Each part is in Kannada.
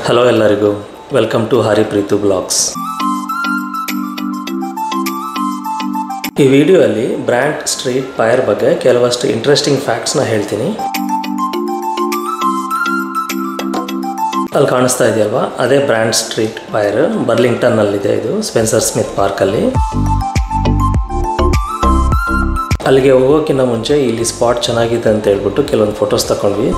ಹಲೋ ಎಲ್ಲರಿಗೂ ವೆಲ್ಕಮ್ ಟು ಹರಿಪ್ರೀತು ಬ್ಲಾಗ್ಸ್. ಈ ವಿಡಿಯೋದಲ್ಲಿ ಬ್ರಾಂಡ್ ಸ್ಟ್ರೀಟ್ ಪೈರ್ ಬಗ್ಗೆ ಕೆಲವಷ್ಟು ಇಂಟ್ರೆಸ್ಟಿಂಗ್ ಫ್ಯಾಕ್ಟ್ಸ್ನ ಹೇಳ್ತೀನಿ. ಅಲ್ಲಿ ಕಾಣಿಸ್ತಾ ಇದೆಯಲ್ವಾ, ಅದೇ ಬ್ರಾಂಡ್ ಸ್ಟ್ರೀಟ್ ಪೈರ್. ಬರ್ಲಿಂಗ್ಟನ್ನಲ್ಲಿದೆ ಇದು, ಸ್ಪೆನ್ಸರ್ ಸ್ಮಿತ್ ಪಾರ್ಕಲ್ಲಿ. ಅಲ್ಲಿಗೆ ಹೋಗೋಕ್ಕಿಂತ ಮುಂಚೆ ಇಲ್ಲಿ ಸ್ಪಾಟ್ ಚೆನ್ನಾಗಿದೆ ಅಂತ ಹೇಳ್ಬಿಟ್ಟು ಕೆಲವೊಂದು ಫೋಟೋಸ್ ತಗೊಂಡ್ವಿ.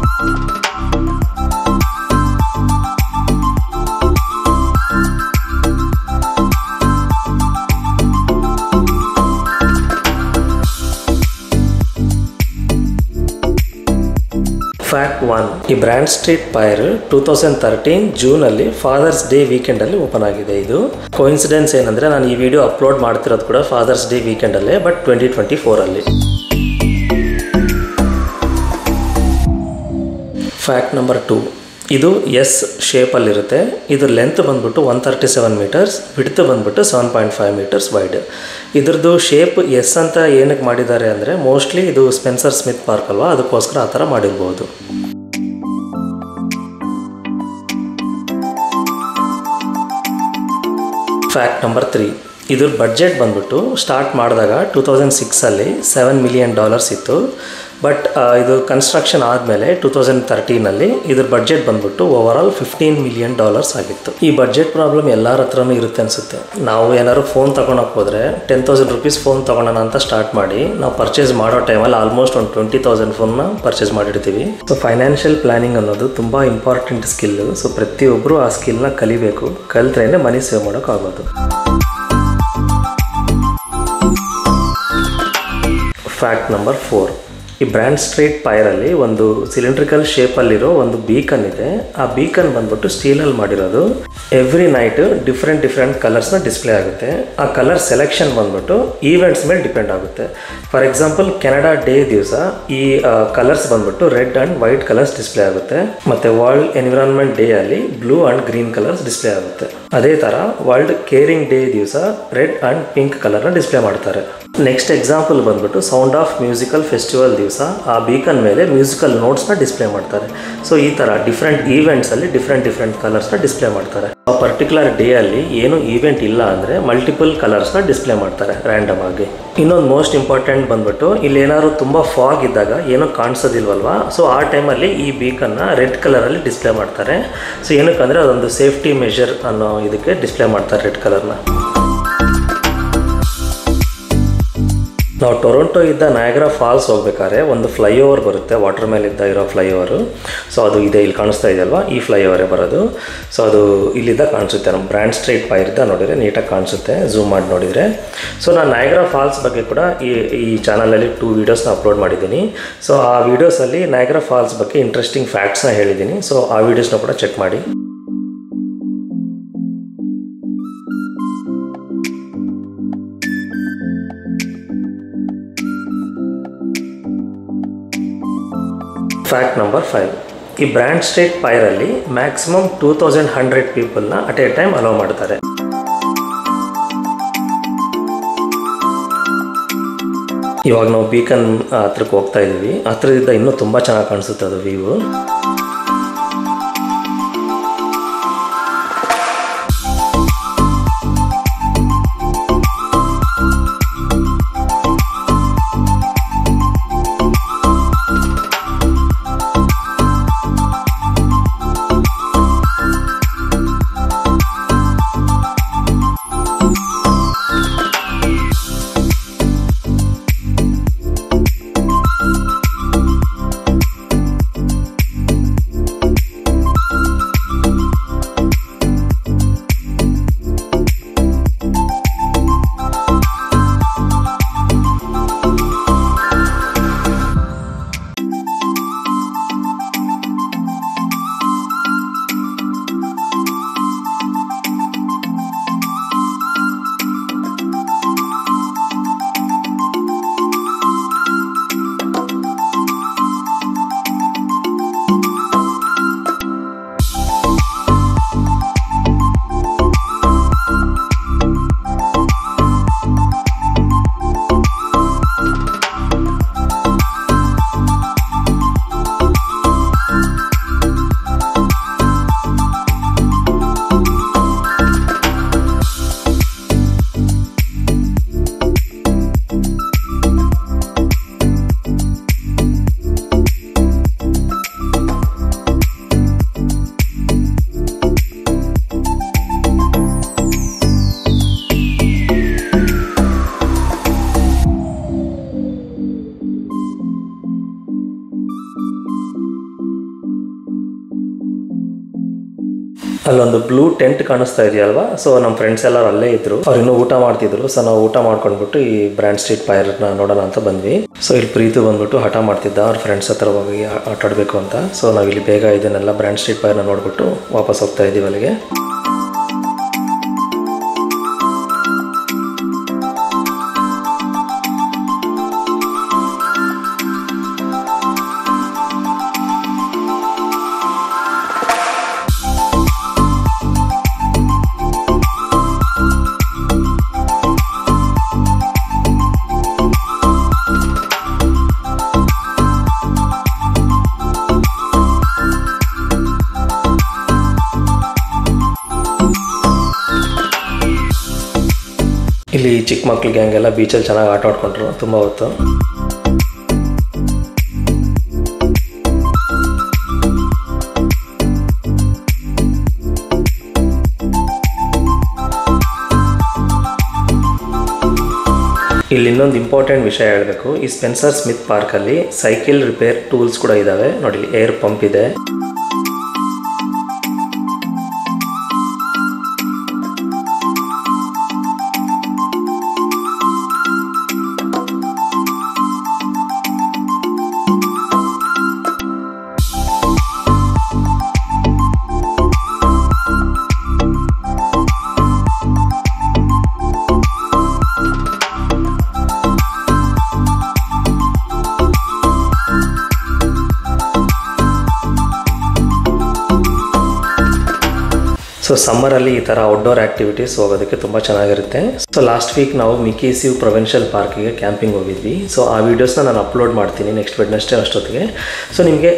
ಫ್ಯಾಕ್ಟ್ 1, ಈ ಬ್ರಾಂಡ್ ಸ್ಟ್ರೀಟ್ ಪೈರ್ 2013 ಜೂನಲ್ಲಿ ಫಾದರ್ಸ್ ಡೇ ವೀಕೆಂಡಲ್ಲಿ ಓಪನ್ ಆಗಿದೆ. ಇದು ಕೋಇನ್ಸಿಡೆನ್ಸ್ ಏನಂದರೆ, ನಾನು ಈ ವಿಡಿಯೋ ಅಪ್ಲೋಡ್ ಮಾಡ್ತಿರೋದು ಕೂಡ ಫಾದರ್ಸ್ ಡೇ ವೀಕೆಂಡಲ್ಲೇ, ಬಟ್ 2024ಅಲ್ಲಿ. ಫ್ಯಾಕ್ಟ್ ನಂಬರ್ 2, ಇದು ಎಸ್ ಶೇಪಲ್ಲಿರುತ್ತೆ. ಇದ್ರ ಲೆಂತ್ ಬಂದ್ಬಿಟ್ಟು 137 ಮೀಟರ್ಸ್, ವಿಡ್ತ್ ಬಂದ್ಬಿಟ್ಟು 7.5 ಮೀಟರ್ಸ್ ವೈಡ್. ಇದ್ರದ್ದು ಶೇಪ್ ಎಸ್ ಅಂತ ಏನಕ್ಕೆ ಮಾಡಿದ್ದಾರೆ ಅಂದರೆ, ಮೋಸ್ಟ್ಲಿ ಇದು ಸ್ಪೆನ್ಸರ್ ಸ್ಮಿತ್ ಪಾರ್ಕ್ ಅಲ್ವಾ, ಅದಕ್ಕೋಸ್ಕರ ಆ ಥರ ಮಾಡಿರ್ಬೋದು. ಫ್ಯಾಕ್ಟ್ ನಂಬರ್ 3, ಇದ್ರ ಬಡ್ಜೆಟ್ ಬಂದ್ಬಿಟ್ಟು ಸ್ಟಾರ್ಟ್ ಮಾಡಿದಾಗ 2006ಅಲ್ಲಿ $7 ಮಿಲಿಯನ್ ಇತ್ತು. ಬಟ್ ಇದು ಕನ್ಸ್ಟ್ರಕ್ಷನ್ ಆದಮೇಲೆ 2013ಅಲ್ಲಿ ಇದ್ರ ಬಡ್ಜೆಟ್ ಬಂದ್ಬಿಟ್ಟು ಓವರಾಲ್ $15 ಮಿಲಿಯನ್ ಆಗಿತ್ತು. ಈ ಬಡ್ಜೆಟ್ ಪ್ರಾಬ್ಲಮ್ ಎಲ್ಲರ ಹತ್ರನೂ ಇರುತ್ತೆ ಅನಿಸುತ್ತೆ. ನಾವು ಏನಾದ್ರು ಫೋನ್ ತೊಗೊಳಕ್ಕೆ ಹೋದರೆ $10,000 ಫೋನ್ ತೊಗೊಳೋಣ ಅಂತ ಸ್ಟಾರ್ಟ್ ಮಾಡಿ ನಾವು ಪರ್ಚೇಸ್ ಮಾಡೋ ಟೈಮಲ್ಲಿ ಆಲ್ಮೋಸ್ಟ್ ಒಂದು $20,000 ಫೋನ್ನ ಪರ್ಚೇಸ್ ಮಾಡಿರ್ತೀವಿ. ಸೊ ಫೈನಾನ್ಷಿಯಲ್ ಪ್ಲಾನಿಂಗ್ ಅನ್ನೋದು ತುಂಬ ಇಂಪಾರ್ಟೆಂಟ್ ಸ್ಕಿಲ್ಲು. ಸೊ ಪ್ರತಿಯೊಬ್ಬರು ಆ ಸ್ಕಿಲ್ನ ಕಲಿಬೇಕು. ಕಲಿತ್ರೇನೆ ಮನಿ ಸೇವ್ ಮಾಡೋಕ್ಕಾಗೋದು. ಫ್ಯಾಕ್ಟ್ ನಂಬರ್ 4, ಈ ಬ್ರಾಂಡ್ ಸ್ಟ್ರೀಟ್ ಪೈರಲ್ಲಿ ಒಂದು ಸಿಲಿಂಡ್ರಿಕಲ್ ಶೇಪಲ್ಲಿರೋ ಒಂದು ಬೀಕನ್ ಇದೆ. ಆ ಬೀಕನ್ ಬಂದ್ಬಿಟ್ಟು ಸ್ಟೀಲಲ್ಲಿ ಮಾಡಿರೋದು. ಎವ್ರಿ ನೈಟ್ ಡಿಫ್ರೆಂಟ್ ಕಲರ್ಸ್ನ ಡಿಸ್ಪ್ಲೇ ಆಗುತ್ತೆ. ಆ ಕಲರ್ ಸೆಲೆಕ್ಷನ್ ಬಂದ್ಬಿಟ್ಟು ಈವೆಂಟ್ಸ್ ಮೇಲೆ ಡಿಪೆಂಡ್ ಆಗುತ್ತೆ. ಫಾರ್ ಎಕ್ಸಾಂಪಲ್, ಕೆನಡಾ ಡೇ ದಿವಸ ಈ ಕಲರ್ಸ್ ಬಂದ್ಬಿಟ್ಟು red and white colours display ಆಗುತ್ತೆ. ಮತ್ತು ವರ್ಲ್ಡ್ ಎನ್ವಿರಾನ್ಮೆಂಟ್ ಡೇ ಅಲ್ಲಿ blue and green colours display ಆಗುತ್ತೆ. ಅದೇ ಥರ ವರ್ಲ್ಡ್ ಕೇರಿಂಗ್ ಡೇ ದಿವಸ ರೆಡ್ ಆ್ಯಂಡ್ ಪಿಂಕ್ ಕಲರ್ನ ಡಿಸ್ಪ್ಲೇ ಮಾಡ್ತಾರೆ. ನೆಕ್ಸ್ಟ್ ಎಕ್ಸಾಂಪಲ್ ಬಂದ್ಬಿಟ್ಟು ಸೌಂಡ್ ಆಫ್ ಮ್ಯೂಸಿಕಲ್ ಫೆಸ್ಟಿವಲ್ ದಿವಸ ಆ ಬೀಕನ್ ಮೇಲೆ ಮ್ಯೂಸಿಕಲ್ ನೋಟ್ಸ್ನ ಡಿಸ್ಪ್ಲೇ ಮಾಡ್ತಾರೆ. ಸೊ ಈ ಥರ ಡಿಫ್ರೆಂಟ್ ಈವೆಂಟ್ಸಲ್ಲಿ ಡಿಫ್ರೆಂಟ್ ಕಲರ್ಸ್ನ ಡಿಸ್ಪ್ಲೇ ಮಾಡ್ತಾರೆ. ಆ ಪರ್ಟಿಕ್ಯುಲರ್ ಡೇ ಅಲ್ಲಿ ಏನು ಈವೆಂಟ್ ಇಲ್ಲ ಅಂದರೆ ಮಲ್ಟಿಪಲ್ ಕಲರ್ಸ್ನ ಡಿಸ್ಪ್ಲೇ ಮಾಡ್ತಾರೆ ರ್ಯಾಂಡಮ್ ಆಗಿ. ಇನ್ನೊಂದು ಮೋಸ್ಟ್ ಇಂಪಾರ್ಟೆಂಟ್ ಬಂದ್ಬಿಟ್ಟು, ಇಲ್ಲಿ ಏನಾದ್ರು ತುಂಬ ಫಾಗ್ ಇದ್ದಾಗ ಏನೂ ಕಾಣಿಸೋದಿಲ್ವಲ್ವಾ, ಸೊ ಆ ಟೈಮಲ್ಲಿ ಈ ಬೀಕನ್ನ ರೆಡ್ ಕಲರಲ್ಲಿ ಡಿಸ್ಪ್ಲೇ ಮಾಡ್ತಾರೆ. ಸೊ ಏನಕ್ಕಂದರೆ ಅದೊಂದು ಸೇಫ್ಟಿ ಮೆಷರ್ ಅನ್ನೋ ಇದಕ್ಕೆ ಡಿಸ್ಪ್ಲೇ ಮಾಡ್ತಾರೆ ರೆಡ್ ಕಲರ್ನ. ನಾವು ಟೊರೊಂಟೊ ಇದ್ದ ನಯಾಗ್ರಾ ಫಾಲ್ಸ್ ಹೋಗ್ಬೇಕಾದ್ರೆ ಒಂದು ಫ್ಲೈಓವರ್ ಬರುತ್ತೆ, ವಾಟರ್ ಮೇಲೆ ಇರೋ ಫ್ಲೈಓವರು. ಸೊ ಅದು ಇದೆ, ಇಲ್ಲಿ ಕಾಣಿಸ್ತಾ ಇದೆಯಲ್ವಾ, ಈ ಫ್ಲೈಓವರೇ ಬರೋದು. ಸೊ ಅದು ಇಲ್ಲಿದ್ದ ಕಾಣಿಸುತ್ತೆ, ನಮ್ಮ ಬ್ರಾಂಡ್ ಸ್ಟ್ರೀಟ್ ಪೈರಿಂದ ನೋಡಿದರೆ ನೀಟಾಗಿ ಕಾಣಿಸುತ್ತೆ ಝೂಮ್ ಮಾಡಿ ನೋಡಿದರೆ. ಸೊ ನಾನು ನಯಾಗ್ರಾ ಫಾಲ್ಸ್ ಬಗ್ಗೆ ಕೂಡ ಈ ಚಾನಲಲ್ಲಿ 2 ವೀಡಿಯೋಸ್ನ ಅಪ್ಲೋಡ್ ಮಾಡಿದ್ದೀನಿ. ಸೊ ಆ ವೀಡಿಯೋಸಲ್ಲಿ ನಯಾಗ್ರಾ ಫಾಲ್ಸ್ ಬಗ್ಗೆ ಇಂಟ್ರೆಸ್ಟಿಂಗ್ ಫ್ಯಾಕ್ಟ್ಸ್ನ ಹೇಳಿದ್ದೀನಿ. ಸೊ ಆ ವೀಡಿಯೋಸ್ನ ಕೂಡ ಚೆಕ್ ಮಾಡಿ. ಫ್ಯಾಕ್ಟ್ ನಂಬರ್ 5, ಈ ಬ್ರಾಂಡ್ ಸ್ಟ್ರೀಟ್ ಪೈರಲ್ಲಿ ಮ್ಯಾಕ್ಸಿಮಮ್ 2100 ಪೀಪಲ್ನ ಅಟ್ ಎ ಟೈಮ್ ಅಲೋ ಮಾಡ್ತಾರೆ. ಇವಾಗ ನಾವು ಬೀಕನ್ ಹತ್ರಕ್ಕೆ ಹೋಗ್ತಾ ಇದ್ದೀವಿ. ಹತ್ರದಿಂದ ಇನ್ನೂ ತುಂಬ ಚೆನ್ನಾಗಿ ಕಾಣಿಸುತ್ತೆ ಅದು ವ್ಯೂ. ಅಲ್ಲೊಂದು ಬ್ಲೂ ಟೆಂಟ್ ಕಾಣಿಸ್ತಾ ಇದೆಯಲ್ವಾ, ಸೊ ನಮ್ಮ ಫ್ರೆಂಡ್ಸ್ ಎಲ್ಲರೂ ಅಲ್ಲೇ ಇದ್ರು. ಅವ್ರು ಇನ್ನೂ ಊಟ ಮಾಡ್ತಿದ್ರು. ಸೊ ನಾವು ಊಟ ಮಾಡ್ಕೊಂಡ್ಬಿಟ್ಟು ಈ ಬ್ರ್ಯಾಂಡ್ ಸ್ಟ್ರೀಟ್ ಪೈರ್ನ ನೋಡೋಣ ಅಂತ ಬಂದ್ವಿ. ಸೊ ಇಲ್ಲಿ ಪ್ರೀತು ಬಂದ್ಬಿಟ್ಟು ಹಠ ಮಾಡ್ತಿದ್ದ ಅವ್ರ ಫ್ರೆಂಡ್ಸ್ ಹತ್ರ ಹೋಗಿ ಆಟ ಆಡಬೇಕು ಅಂತ. ಸೊ ನಾವಿಲ್ಲಿ ಬೇಗ ಇದನ್ನೆಲ್ಲ ಬ್ರ್ಯಾಂಡ್ ಸ್ಟ್ರೀಟ್ ಪೈರ್ನ ನೋಡ್ಬಿಟ್ಟು ವಾಪಸ್ ಹೋಗ್ತಾ ಇದ್ದೀವಿ ಅಲ್ಲಿಗೆ. ಇಲ್ಲಿ ಚಿಕ್ಕ ಮಕ್ಳು ಗ್ಯಾಂಗ್ ಎಲ್ಲ ಬೀಚಲ್ಲಿ ಚೆನ್ನಾಗಿ ಆಟ ಆಡ್ಕೊಂಡ್ರು ತುಂಬ ಹೊತ್ತು. ಇಲ್ಲಿ ಇನ್ನೊಂದು ಇಂಪಾರ್ಟೆಂಟ್ ವಿಷಯ ಹೇಳಬೇಕು. ಈ ಸ್ಪೆನ್ಸರ್ ಸ್ಮಿತ್ ಪಾರ್ಕಲ್ಲಿ ಸೈಕಲ್ ರಿಪೇರ್ ಟೂಲ್ಸ್ ಕೂಡ ಇದ್ದಾವೆ. ನೋಡಿ, ಏರ್ ಪಂಪ್ ಇದೆ. ಸೊ ಸಮ್ಮರಲ್ಲಿ ಈ ಥರ ಔಟ್ಡೋರ್ ಆ್ಯಕ್ಟಿವಿಟೀಸ್ ಹೋಗೋದಕ್ಕೆ ತುಂಬ ಚೆನ್ನಾಗಿರುತ್ತೆ. ಸೊ ಲಾಸ್ಟ್ ವೀಕ್ ನಾವು ಮಿಕಿ ಸಿವ್ ಪ್ರೊವಿನ್ಷಿಯಲ್ ಪಾರ್ಕಿಗೆ ಕ್ಯಾಂಪಿಂಗ್ ಹೋಗಿದ್ವಿ. ಸೊ ಆ ವೀಡಿಯೋಸ್ನ ನಾನು ಅಪ್ಲೋಡ್ ಮಾಡ್ತೀನಿ ನೆಕ್ಸ್ಟ್ ವೆಡ್ನೆಸ್ಡೇ ಅಷ್ಟೊತ್ತಿಗೆ. ಸೊ ನಿಮಗೆ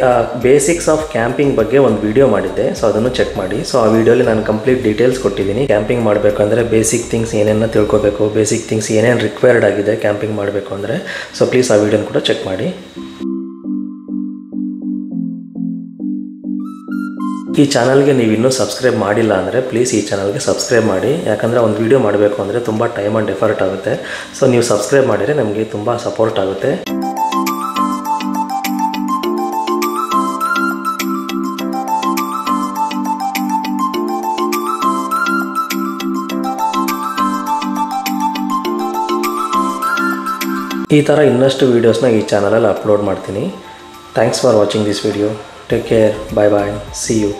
ಬೇಸಿಕ್ಸ್ ಆಫ್ ಕ್ಯಾಂಪಿಂಗ್ ಬಗ್ಗೆ ಒಂದು ವೀಡಿಯೋ ಮಾಡಿದ್ದೆ, ಸೊ ಅದನ್ನು ಚೆಕ್ ಮಾಡಿ. ಸೊ ಆ ವೀಡಿಯೋಲಿ ನಾನು ಕಂಪ್ಲೀಟ್ ಡೀಟೇಲ್ಸ್ ಕೊಟ್ಟಿದ್ದೀನಿ. ಕ್ಯಾಂಪಿಂಗ್ ಮಾಡಬೇಕಂದ್ರೆ ಬೇಸಿಕ್ ಥಿಂಗ್ಸ್ ಏನೇನು ತಿಳ್ಕೊಬೇಕು, ಬೇಸಿಕ್ ಥಿಂಗ್ಸ್ ಏನೇನು ರಿಕ್ವೈರ್ಡ್ ಆಗಿದೆ ಕ್ಯಾಂಪಿಂಗ್ ಮಾಡಬೇಕು ಅಂದರೆ. ಸೊ ಪ್ಲೀಸ್ ಆ ವೀಡಿಯೋನ ಕೂಡ ಚೆಕ್ ಮಾಡಿ. ಈ ಚಾನಲ್ಗೆ ನೀವು ಇನ್ನೂ ಸಬ್ಸ್ಕ್ರೈಬ್ ಮಾಡಿಲ್ಲ ಅಂದರೆ ಪ್ಲೀಸ್ ಈ ಚಾನಲ್ಗೆ ಸಬ್ಸ್ಕ್ರೈಬ್ ಮಾಡಿ. ಯಾಕಂದರೆ ಒಂದು ವೀಡಿಯೋ ಮಾಡಬೇಕು ಅಂದರೆ ತುಂಬ ಟೈಮ್ ಆ್ಯಂಡ್ ಎಫರ್ಟ್ ಆಗುತ್ತೆ. ಸೊ ನೀವು ಸಬ್ಸ್ಕ್ರೈಬ್ ಮಾಡಿದರೆ ನಮಗೆ ತುಂಬ ಸಪೋರ್ಟ್ ಆಗುತ್ತೆ. ಈ ಥರ ಇನ್ನಷ್ಟು ವೀಡಿಯೋಸ್ನ ಈ ಚಾನಲಲ್ಲಿ ಅಪ್ಲೋಡ್ ಮಾಡ್ತೀನಿ. Thanks for watching this video. Take care. Bye bye. See you.